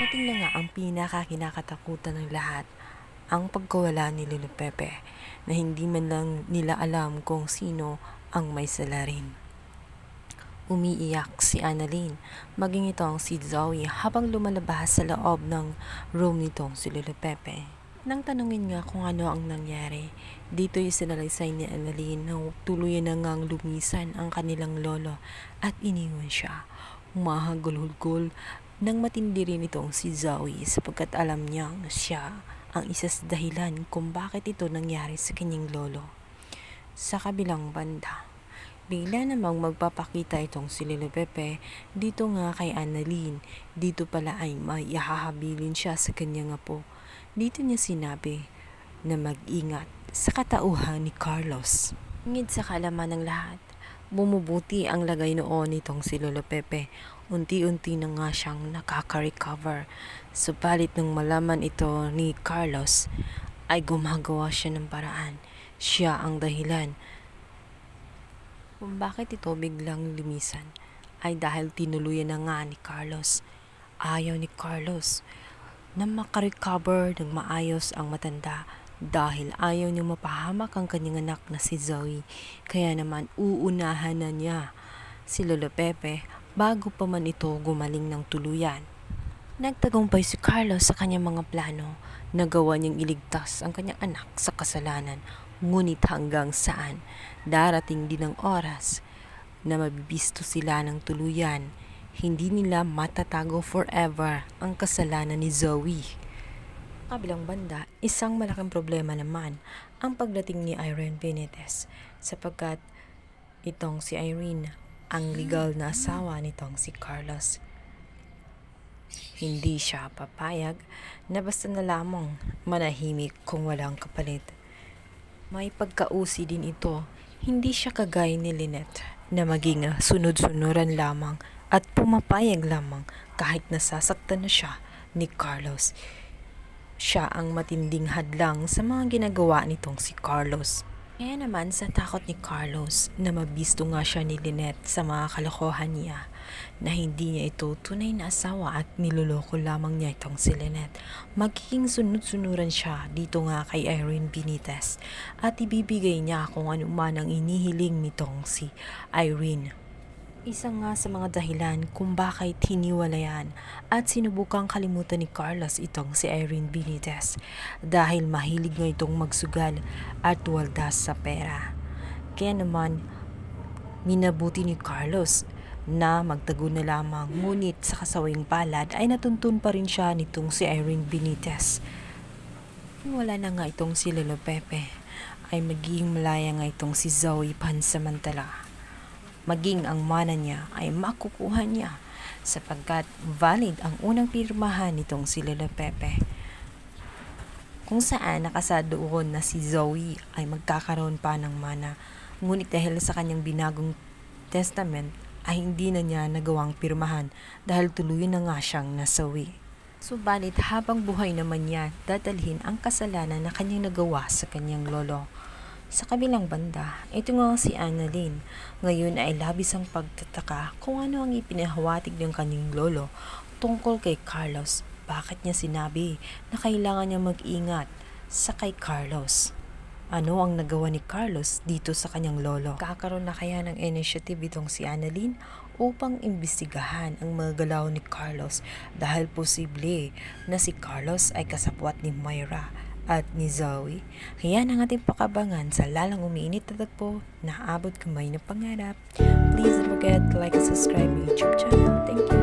Dumating na nga ang pinakakinakatakutan ng lahat, ang pagkawala ni Lolo Pepe na hindi man lang nila alam kung sino ang may salarin. Umiiyak si Annalyn, maging itong si Zoe habang lumalabas sa loob ng room nitong si Lolo Pepe. Nang tanungin nga kung ano ang nangyari, dito yung sinalaysay ni Annalyn na tuluyan na ngang lumisan ang kanilang lolo at iniwan siya. Humahagulhulgol nang matindi rin itong si Zoe sapagkat alam niyang siya ang isa sa dahilan kung bakit ito nangyari sa kanyang lolo. Sa kabilang banda, bigla namang magpapakita itong si Lolo Pepe dito nga kay Annalyn. Dito pala ay maihahabilin siya sa kanyang apo. Dito niya sinabi na mag-ingat sa katauhan ni Carlos. Ngid sa kalaman ng lahat, bumubuti ang lagay noon nitong si Lolo Pepe. Unti-unti na nga siyang nakaka-recover. Subalit nang malaman ito ni Carlos, ay gumagawa siya ng paraan. Siya ang dahilan kung bakit ito biglang limisan ay dahil tinuluyan na nga ni Carlos. Ayaw ni Carlos na makarecover ng maayos ang matanda dahil ayaw niyang mapahamak ang kanyang anak na si Zoe. Kaya naman uunahan na niya si Lolo Pepe bago pa man ito gumaling ng tuluyan. Nagtagumpay si Carlos sa kanyang mga plano. Nagawa niyang iligtas ang kanyang anak sa kasalanan. Ngunit hanggang saan, darating din ang oras na mabibisto sila ng tuluyan. Hindi nila matatago forever ang kasalanan ni Zoe. Kabilang banda, isang malaking problema naman ang pagdating ni Irene Benitez sapagkat itong si Irene ang legal na asawa nitong si Carlos. Hindi siya papayag na basta na lamang manahimik kung walang kapalit. May pagkausi din ito, hindi siya kagaya ni Lynette na maging sunod-sunuran lamang at pumapayag lamang kahit nasasaktan na siya ni Carlos. Siya ang matinding hadlang sa mga ginagawa nitong si Carlos. Kaya naman sa takot ni Carlos na mabisto nga siya ni Lynette sa mga kalokohan niya, na hindi niya ito tunay na asawa at niloloko lamang niya itong si Lynette, magiging sunod-sunuran siya dito nga kay Irene Benitez at ibibigay niya kung ano man ang inihiling nitong si Irene. Isa nga sa mga dahilan kung bakit hiniwalayan at sinubukang kalimutan ni Carlos itong si Irene Benitez dahil mahilig nga itong magsugal at waldas sa pera. Kaya naman minabuti ni Carlos na magtago na lamang, ngunit sa kasawing palad ay natuntun pa rin siya nitong si Irene Benitez. Wala na nga itong si Lolo Pepe ay magiging malaya nga itong si Zoe pansamantala. Maging ang mana niya ay makukuha niya sapagkat valid ang unang pirmahan nitong si Lolo Pepe, kung saan nakasadoon na si Zoe ay magkakaroon pa ng mana, ngunit dahil sa kanyang binagong testament ay hindi na niya nagawang pirmahan dahil tuluyan na nga siyang nasawi. Subalit habang buhay naman niya dadalhin ang kasalanan na kanyang nagawa sa kanyang lolo. Sa kabilang banda, ito nga si Annalyn. Ngayon ay labis ang pagtataka kung ano ang ipinahawatig ng kanyang lolo tungkol kay Carlos. Bakit niya sinabi na kailangan niya mag-ingat sa kay Carlos? Ano ang nagawa ni Carlos dito sa kanyang lolo? Kakaroon na kaya ng initiative itong si Annalyn upang imbestigahan ang mga galaw ni Carlos dahil posible na si Carlos ay kasabwat ni Moira at ni Zoe. Kaya ang ating pakabangan sa lalang umiinit na tagpo na abot kamay ng pangarap. Please don't forget to like and subscribe my YouTube channel. Thank you!